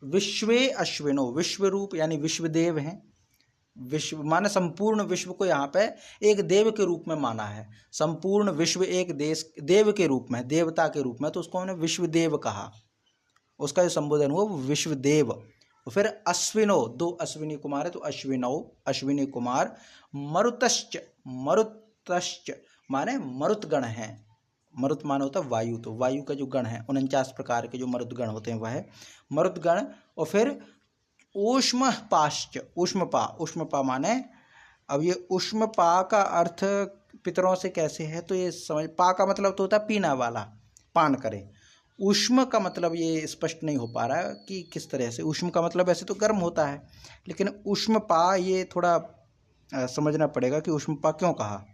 विश्वे अश्विनो, विश्व रूप यानी विश्वदेव हैं। विश्व माने संपूर्ण विश्व को यहाँ पे एक देव के रूप में माना है। संपूर्ण विश्व एक देव के रूप में, देवता के रूप में, तो उसको हमने विश्वदेव कहा। उसका जो संबोधन हुआ वो विश्वदेव। फिर अश्विनो, 2 अश्विनी कुमार है तो अश्विनौ, अश्विनी कुमार। मरुतश्च, मरुतश्च माने मरुतगण हैं। मरुत माने होता है वायु, तो वायु का जो गण है 49 प्रकार के जो मरुतगण होते हैं वह है मरुतगण। और फिर ऊष्मपाश्च, ऊष्मपा, ऊष्मपा माने, अब ये ऊष्मपा का अर्थ पितरों से कैसे है तो ये समझ, पा का मतलब तो होता है पीना वाला, पान करे। ऊष्म का मतलब ये स्पष्ट नहीं हो पा रहा है कि किस तरह से। ऊष्म का मतलब ऐसे तो गर्म होता है, लेकिन ऊष्मपा ये थोड़ा समझना पड़ेगा कि ऊष्मपा क्यों कहा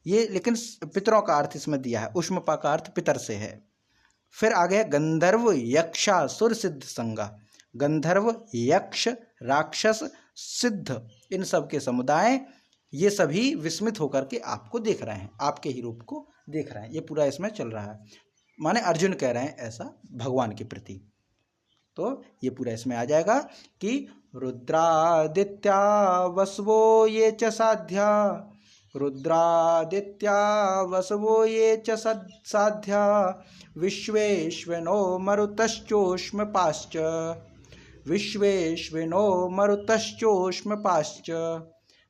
ये, लेकिन पितरों का अर्थ इसमें दिया है। ऊष्मपा का अर्थ पितर से है। फिर आगे गंधर्व, यक्षासुर, सिद्ध संगा। गंधर्व, यक्ष, राक्षस, सिद्ध, इन सब के समुदाय, ये सभी विस्मित होकर के आपको देख रहे हैं, आपके ही रूप को देख रहे हैं। ये पूरा इसमें चल रहा है। माने अर्जुन कह रहे हैं ऐसा भगवान के प्रति। तो ये पूरा इसमें आ जाएगा कि रुद्रादित्या वसवो ये च साध्या, रुद्रादित्या वसवो ये च साध्या, विश्वेश्विनो मरुतश्चोष्मपाश्च, विश्वेश्विनो मरुतश्चोष्मपाश्च,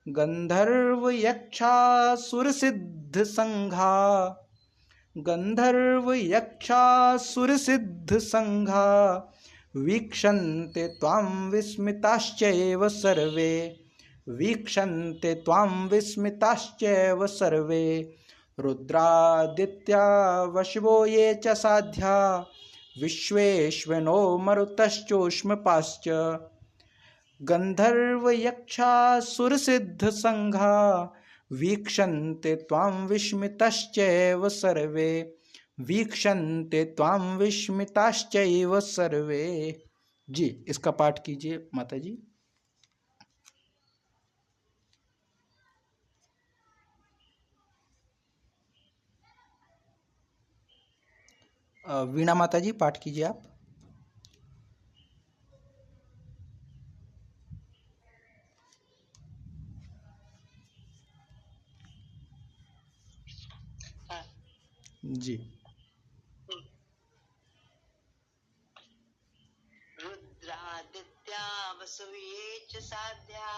गंधर्व यक्षासुर सिद्ध संघा, गंधर्व यक्षासुर सिद्ध संघा, वीक्षन्ते त्वां विस्मिताश्चैव सर्वे, वीक्षन्ते त्वां विस्मिताश्चैव सर्वे, रुद्रादित्या वशवो ये च साध्या, विश्वेश्विनो मरुतश्चोष्मपाश्च, गंधर्व यक्षासुर सिद्ध संघा, वीक्षन्ते त्वां विस्मिताश्चैव सर्वे, वीक्षन्ते त्वां विस्मिताश्चैव सर्वे। जी, इसका पाठ कीजिए माता जी। वीणा माता जी पाठ कीजिए आप। जी। रुद्रादित्या वसुये च साध्या,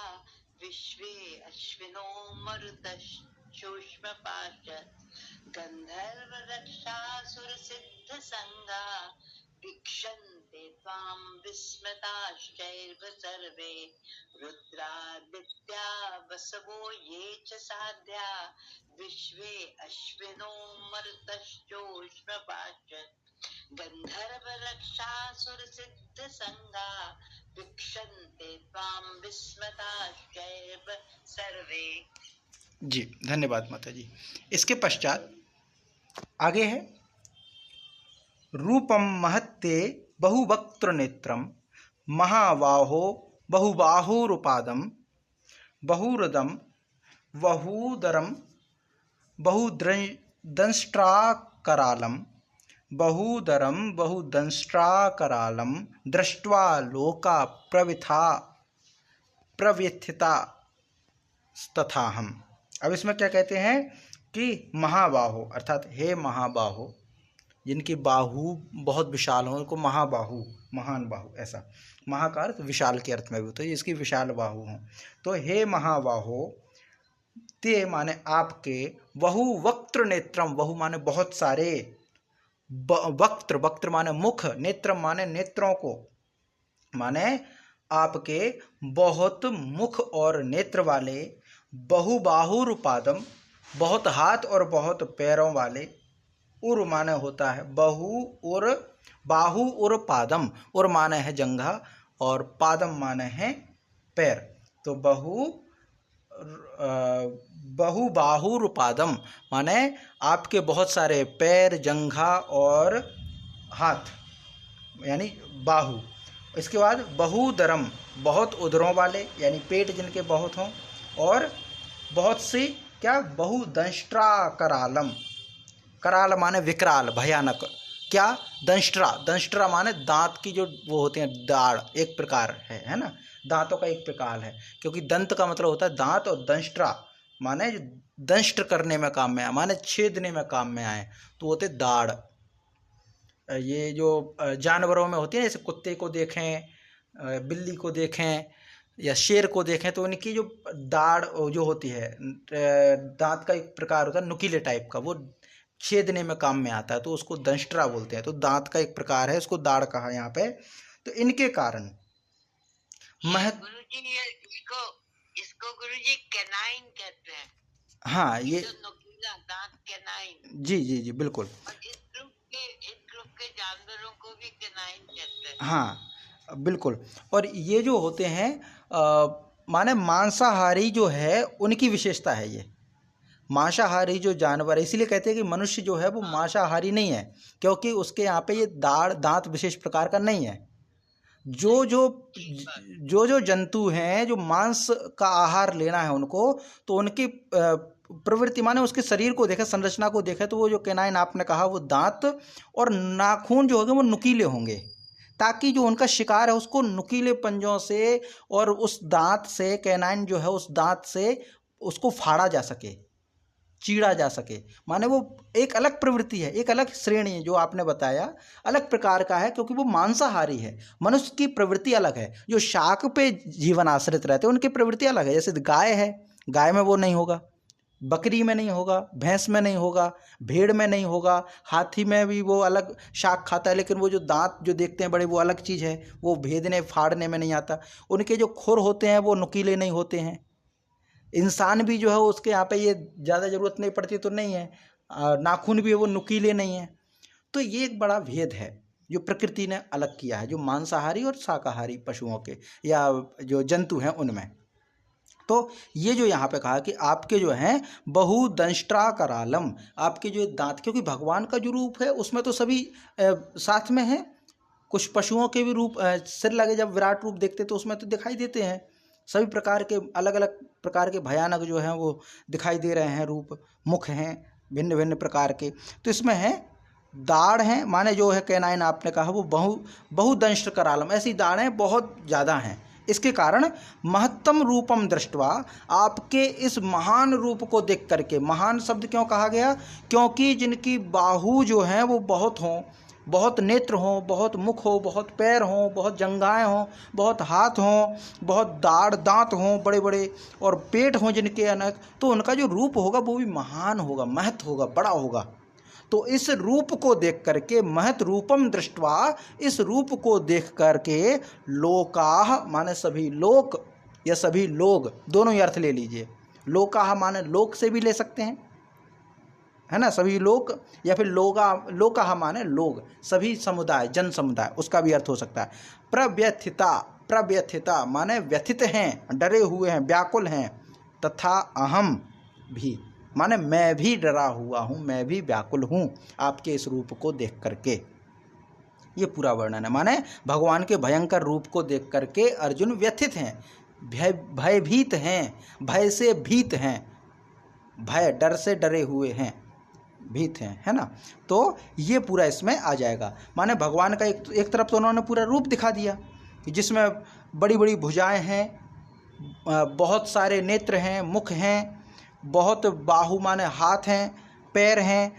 विश्वे अश्विनो मरुतश्चोष्मपाश्च, गंधर्व रक्षासुर सिद्ध संगा, वीक्षन्ते त्वां विस्मताश्चैव सर्वे रुद्रादित्या वसवो ये च साध्या विश्वे अश्विनो मरुतश्चोष्मपाश्च गंधर्व रक्षासुर सिद्ध संगा वीक्षन्ते त्वां विस्मताश्चैव सर्वे। जी धन्यवाद माता जी। इसके पश्चात आगे है रूपम महत्ते बहुवक्त्र नेत्रम महाबाहो बहुबाहुरुपादम बहुरदम बहुदरम बहुदंष्ट्राकरालम बहुदरम बहुदंष्ट्राकरालम दृष्ट्वा लोका प्रव्यथिता तथाहम। अब इसमें क्या कहते हैं कि महाबाहो अर्थात हे महाबाहो, जिनकी बाहु बहुत विशाल हो उनको महाबाहु, महान बाहु, ऐसा महा का अर्थ विशाल के अर्थ में भी होता है, इसकी विशाल बाहु हो। तो हे महाबाहो, ते माने आपके, बहु वक्त्र नेत्रम, बहु माने बहुत सारे, वक्त्र, वक्त्र माने मुख, नेत्रम माने नेत्रों को, माने आपके बहुत मुख और नेत्र वाले, बहुबाहुरुपादम बहुत हाथ और बहुत पैरों वाले, उर माने होता है बहु और बाहु और पादम, उर माने है जंघा और पादम माने है पैर। तो बहुबाहुरुपादम माने आपके बहुत सारे पैर, जंघा और हाथ यानी बाहु। इसके बाद बहुदरम बहुत उदरों वाले यानी पेट जिनके बहुत हों, और बहुत सी क्या बहुदंष्ट्रा करालम, कराल माने विकराल भयानक, क्या दंष्ट्रा, दंष्ट्रा माने दांत की जो वो होते हैं दाढ़, एक प्रकार है ना, दांतों का एक प्रकार है, क्योंकि दंत का मतलब होता है दांत, और दंष्ट्रा माने जो दंष्ट करने में काम में आए, माने छेदने में काम में आए, तो होते दाढ़। ये जो जानवरों में होती है, जैसे कुत्ते को देखें, बिल्ली को देखें या शेर को देखें, तो उनकी जो दाढ़ जो होती है, दांत का एक प्रकार होता है नुकीले टाइप का, वो छेदने में काम में आता है, तो उसको दंष्ट्रा बोलते हैं। तो दांत का एक प्रकार है, उसको दाढ़ कहा यहाँ पे। तो इनके कारण गुरुजी इसको गुरुजी कैनाइन कहते हैं। हाँ, ये नुकीला दांत कैनाइन। जी जी जी बिल्कुल। और इस ग्रुप के जानवरों को भी कैनाइन कहते हैं। हाँ बिल्कुल। और ये जो होते हैं माने मांसाहारी जो है उनकी विशेषता है ये, मांसाहारी जो जानवर है, इसीलिए कहते हैं कि मनुष्य जो है वो मांसाहारी नहीं है, क्योंकि उसके यहाँ पे ये दांत विशेष प्रकार का नहीं है। जो जंतु हैं, जो मांस का आहार लेना है उनको, तो उनकी प्रवृत्ति माने उसके शरीर को देखे, संरचना को देखे, तो वो जो कैनाइन आपने कहा वो दांत और नाखून जो होंगे वो नुकीले होंगे, ताकि जो उनका शिकार है उसको नुकीले पंजों से और उस दांत से, कैनाइन जो है उस दांत से उसको फाड़ा जा सके, चीड़ा जा सके। माने वो एक अलग प्रवृत्ति है, एक अलग श्रेणी है, जो आपने बताया अलग प्रकार का है, क्योंकि वो मांसाहारी है। मनुष्य की प्रवृत्ति अलग है, जो शाक पे जीवन आश्रित रहते हैं उनकी प्रवृत्ति अलग है। जैसे गाय है, गाय में वो नहीं होगा, बकरी में नहीं होगा, भैंस में नहीं होगा, भेड़ में नहीं होगा, हाथी में भी वो अलग शाक खाता है, लेकिन वो जो दांत जो देखते हैं बड़े, वो अलग चीज़ है, वो भेदने फाड़ने में नहीं आता। उनके जो खुर होते हैं वो नुकीले नहीं होते हैं। इंसान भी जो है उसके यहाँ पे ये ज़्यादा ज़रूरत नहीं पड़ती तो नहीं है, नाखून भी है वो नुकीले नहीं हैं। तो ये एक बड़ा भेद है जो प्रकृति ने अलग किया है, जो मांसाहारी और शाकाहारी पशुओं के या जो जंतु हैं उनमें। तो ये जो यहाँ पे कहा कि आपके जो हैं बहुदंष्ट्रा करालम, आपके जो दांत, क्योंकि भगवान का जो रूप है उसमें तो सभी साथ में हैं, कुछ पशुओं के भी रूप सिर लगे जब विराट रूप देखते तो उसमें तो दिखाई देते हैं, सभी प्रकार के अलग अलग प्रकार के भयानक जो हैं वो दिखाई दे रहे हैं, रूप मुख हैं भिन्न भिन्न प्रकार के। तो इसमें है दाढ़ हैं, माने जो है कैनाइन आपने कहा वो बहुदंष्ट्र करालम, ऐसी दाढ़ें बहुत ज़्यादा हैं। इसके कारण महत्तम रूपम दृष्टवा, आपके इस महान रूप को देख करके, महान शब्द क्यों कहा गया, क्योंकि जिनकी बाहु जो हैं वो बहुत हों, बहुत नेत्र हों, बहुत मुख हो, बहुत पैर हों, बहुत जंघाएं हों, बहुत हाथ हों, बहुत दांत हों बड़े बड़े, और पेट हों जिनके अनेक, तो उनका जो रूप होगा वो भी महान होगा, महत्व होगा, बड़ा होगा। तो इस रूप को देख करके, महत रूपम दृष्टवा, इस रूप को देख करके, लोकाह माने सभी लोक या सभी लोग, दोनों ही अर्थ ले लीजिए। लोकाह माने लोक से भी ले सकते हैं, है ना, सभी लोक, या फिर लोकाह माने लोग, सभी समुदाय, जन समुदाय, उसका भी अर्थ हो सकता है। प्रव्यथिता माने व्यथित हैं, डरे हुए हैं, व्याकुल हैं। तथा अहम भी माने मैं भी डरा हुआ हूँ, मैं भी व्याकुल हूँ आपके इस रूप को देख करके। ये पूरा वर्णन है। माने भगवान के भयंकर रूप को देख करके अर्जुन व्यथित हैं, भयभीत हैं, भय से भीत हैं, भय डर से डरे हुए हैं, भीत हैं, है ना। तो ये पूरा इसमें आ जाएगा। माने भगवान का एक तरफ तो उन्होंने पूरा रूप दिखा दिया जिसमें बड़ी बड़ी भुजाएं हैं, बहुत सारे नेत्र हैं, मुख हैं, बहुत बाहु माने हाथ हैं, पैर हैं,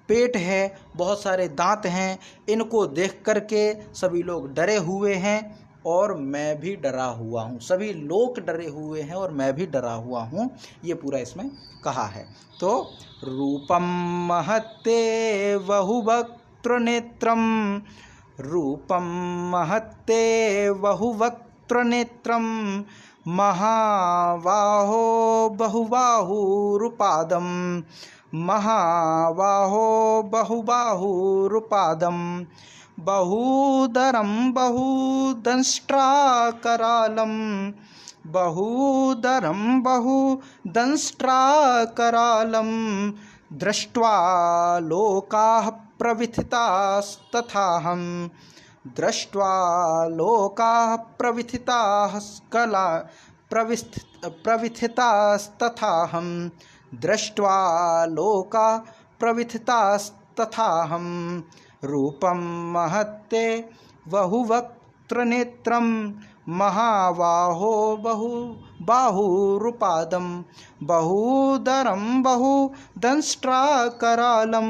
पेट है, बहुत सारे दांत हैं। इनको देख करके सभी लोग डरे हुए हैं और मैं भी डरा हुआ हूँ, सभी लोग डरे हुए हैं और मैं भी डरा हुआ हूँ। ये पूरा इसमें कहा है। तो रूपम महत्ते बहुवक्त्र नेत्रम, रूपम महत्ते बहुवक्त्र नेत्रम, महाबाहो बहुबाहुरुपादम, महाबाहो बहुबाहुरुपादम, बहुदरम बहुदंष्ट्राकरालं, बहुदरम बहुदंष्ट्राकरालं, दृष्ट्वा लोकाः प्रविथितास्तथाहं, दृष्ट्वा लोकाः प्रविथितास्तथाहं, दृष्ट्वा लोकाः प्रविथितास्तथाहं, रूपं महत्ते बहुवक्त्रनेत्रं, महाबाहो बहुबाहुरुपादं, बहुदरं बहुदंष्ट्राकरालं,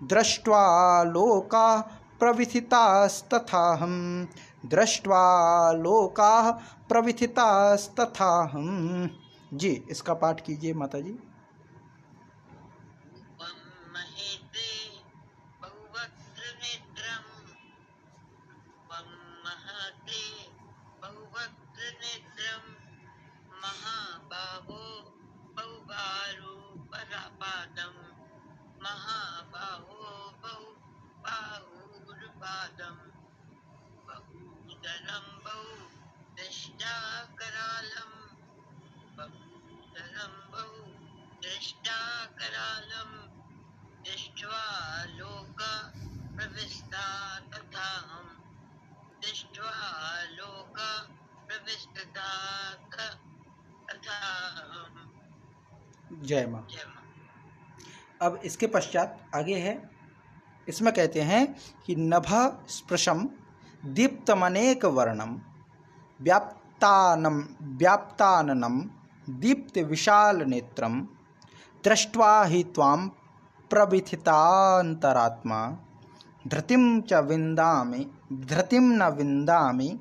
दृष्ट्वा लोकाः प्रविथितास्तथाहं, दृष्ट्वा लोकाः प्रविथितास्तथाहं। जी, इसका पाठ कीजिए माता जी। जय माँ। अब इसके पश्चात आगे है, इसमें कहते हैं कि नभ स्पृशम दीप्तमनेक वर्णम व्याप्ताननम दीप्त विशाल नेत्रम, दृष्ट्वा हि त्वां प्रविथितान्तरात्मा, धृतिं न विन्दामि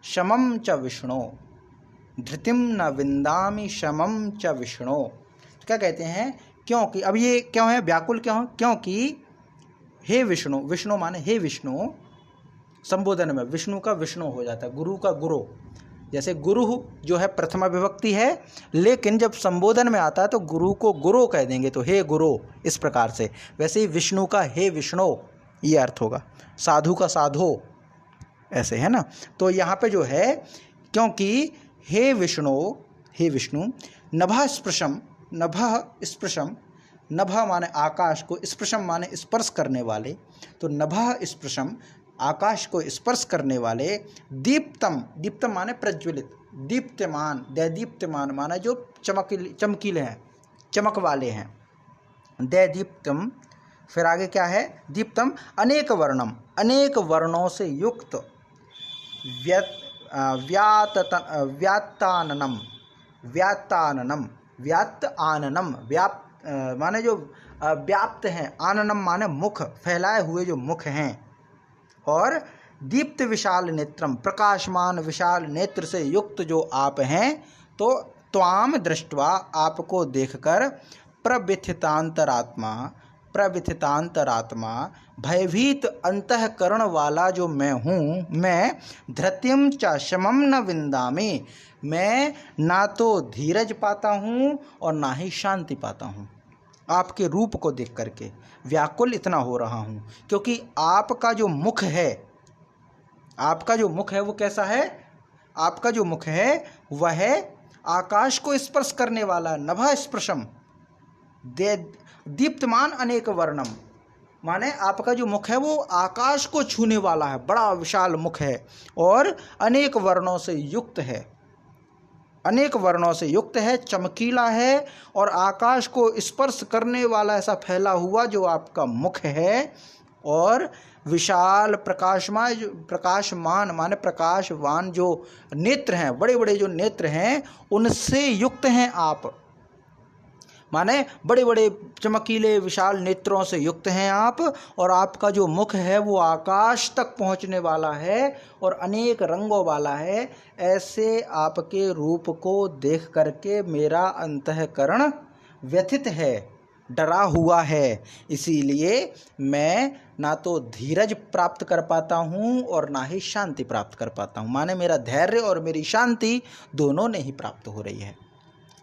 शमं च विष्णो, धृतिं न विन्दामि शमं च विष्णो। क्या कहते हैं? क्योंकि अब ये क्यों है, व्याकुल क्यों है? क्योंकि हे विष्णु, विष्णु माने हे विष्णु, संबोधन में विष्णु का विष्णु हो जाता है, गुरु का गुरु। जैसे गुरु जो है प्रथमा विभक्ति है, लेकिन जब संबोधन में आता है तो गुरु को गुरु कह देंगे, तो हे गुरु, इस प्रकार से। वैसे ही विष्णु का हे विष्णु ये अर्थ होगा, साधु का साधो, ऐसे है ना। तो यहाँ पे जो है, क्योंकि हे विष्णु नभः स्पृशम, नभः स्पृशम, नभः माने आकाश को, स्पृशम माने स्पर्श करने वाले, तो नभः स्पृशम आकाश को स्पर्श करने वाले, दीप्तम, दीप्तम माने प्रज्वलित, दीप्तमान, दैदीप्तमान माने जो चमकीले हैं, चमक वाले हैं, दैदीप्तम। फिर आगे क्या है? दीप्तम अनेक वर्णम, अनेक वर्णों से युक्त, व्यात्ताननम, व्यात्ताननम, व्यात्त आननम, व्याप्त माने जो व्याप्त हैं, आननम माने मुख, फैलाए हुए जो मुख हैं, और दीप्त विशाल नेत्रम, प्रकाशमान विशाल नेत्र से युक्त जो आप हैं, तो त्वाम दृष्ट्वा, आपको देखकर, प्रव्यथितांतरात्मा, प्रविथितांतरात्मा, भयभीत अंतःकरण वाला जो मैं हूँ, मैं धृतिम च शमम न विंदामि, मैं ना तो धीरज पाता हूँ और ना ही शांति पाता हूँ। आपके रूप को देख करके व्याकुल इतना हो रहा हूँ, क्योंकि आपका जो मुख है, आपका जो मुख है वो कैसा है? आपका जो मुख है वह है आकाश को स्पर्श करने वाला, नभः स्पर्शम दीप्तमान अनेक वर्णम, माने आपका जो मुख है वो आकाश को छूने वाला है, बड़ा विशाल मुख है और अनेक वर्णों से युक्त है, अनेक वर्णों से युक्त है, चमकीला है और आकाश को स्पर्श करने वाला ऐसा फैला हुआ जो आपका मुख है, और विशाल प्रकाशमान माने प्रकाशवान जो नेत्र हैं, बड़े बड़े जो नेत्र हैं उनसे युक्त हैं आप, माने बड़े बड़े चमकीले विशाल नेत्रों से युक्त हैं आप, और आपका जो मुख है वो आकाश तक पहुंचने वाला है और अनेक रंगों वाला है। ऐसे आपके रूप को देख करके मेरा अंतःकरण व्यथित है, डरा हुआ है, इसीलिए मैं ना तो धीरज प्राप्त कर पाता हूँ और ना ही शांति प्राप्त कर पाता हूँ, माने मेरा धैर्य और मेरी शांति दोनों नहीं प्राप्त हो रही है।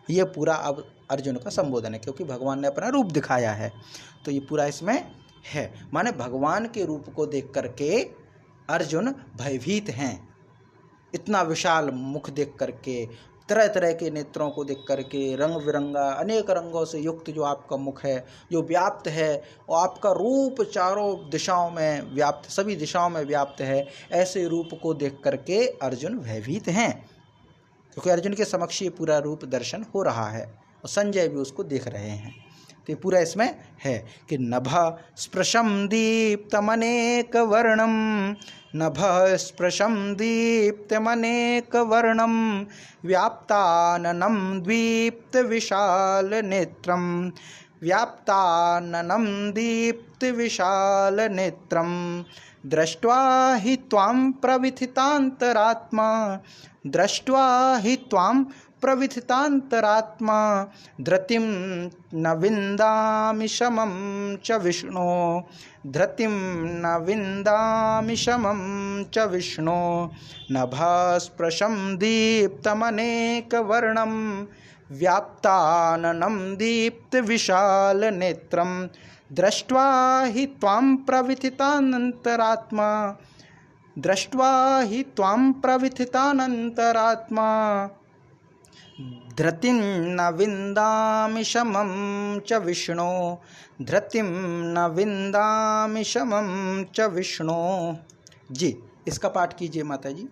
ये पूरा अब अर्जुन का संबोधन है, क्योंकि भगवान ने अपना रूप दिखाया है तो ये पूरा इसमें है। माने भगवान के रूप को देख करके अर्जुन भयभीत हैं, इतना विशाल मुख देख करके, तरह तरह के नेत्रों को देख करके, रंग बिरंगा अनेक रंगों से युक्त जो आपका मुख है, जो व्याप्त है, और आपका रूप चारों दिशाओं में व्याप्त, सभी दिशाओं में व्याप्त है, ऐसे रूप को देख करके अर्जुन भयभीत हैं, क्योंकि अर्जुन के समक्ष ये पूरा रूप दर्शन हो रहा है और संजय भी उसको देख रहे हैं। तो ये पूरा इसमें है कि नभः स्पृशं दीप्तमनेक वर्णम, नभः स्पृशं दीप्तमनेक वर्णम, व्याप्ताननं दीप्त विशाल नेत्रम, व्याप्ताननं दीप्त विशाल नेत्रम, दृष्ट्वा हि त्वां प्रविथितान्तरात्मा, दृष्ट्वा हि त्वां प्रविथितान्तरात्मा, धृतिं न विन्दामि शमं च विष्णो, धृतिं न विन्दामि शमं च विष्णो, नभः स्पृशं दीप्तमनेकवर्णं, व्याप्ताननं दीप्तविशालनेत्रं, दृष्ट्वा हि त्वां प्रविथितान्तरात्मा, दृष्ट्वा हि त्वां प्रविथितान्तरात्मा, धृतिं न विन्दामि शमं च विष्णो, धृतिं न विन्दामि शमं च विष्णो। जी, इसका पाठ कीजिए माता जी।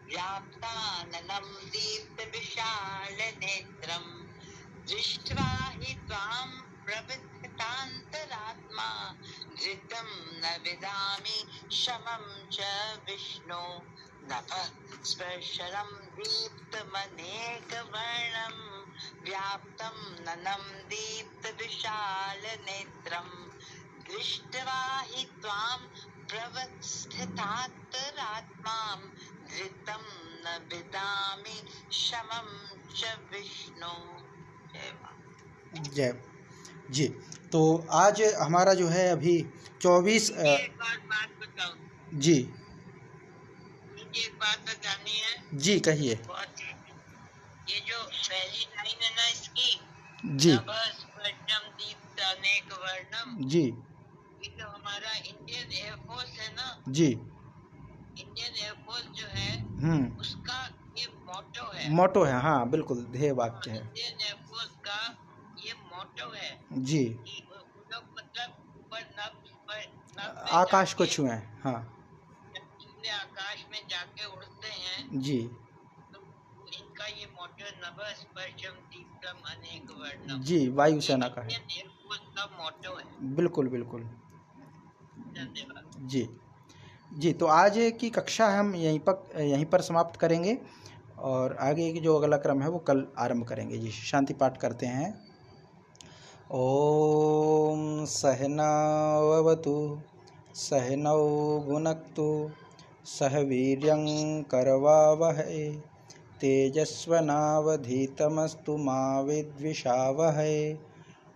व्याप्ताननं दीप्तविशालनेत्रं, दृष्ट्वा हि त्वां प्रविथितान्तरात्मा, धृतं न विदामि शमं च विष्णो, नभः स्पर्शनं दीप्तमनेकवर्णं, व्याप्तं ननं दीप्तविशालनेत्रं, दृष्ट्वा हि त्वां प्रवस्थितान्तरात्मां, धृतं न विदामि शमं च विष्णु। जय जी। तो आज हमारा जो है अभी 24 एक बात बताओ जी। मुझे एक बात बतानी है। जी कहिए। ये जो पहली लाइन है ना इसकी, जी अनेक वर्णम, जी, ये जो हमारा इंडियन एयरफोर्स है ना, जी, इंडियन एयरफोर्स जो है उसका ये मोटो है। मोटो है, हाँ बिल्कुल, ध्येय वाक्य है। इंडियन एयरफोर्स का ये मोटो है जी, लोग मतलब ऊपर नभ आकाश को छुए, हाँ आकाश में जाके उड़ते हैं जी, तो इनका ये मोटो नभः स्पर्शम दीप्तम अनेक वर्णम, जी वायुसेना का है, एयरफोर्स का मोटो है। बिल्कुल बिल्कुल। धन्यवाद जी जी। तो आज की कक्षा हम यहीं पर समाप्त करेंगे और आगे की जो अगला क्रम है वो कल आरंभ करेंगे। जी, शांति पाठ करते हैं। ओम सहनाववतु सहनौ भुनक्तु सह वीर्यं करवावहै तेजस्वनावधीतमस्तु मा विद्विषावहै।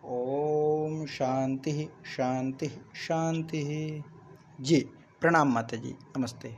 ओम शांति शांति शांति। जी प्रणाम माता जी, नमस्ते।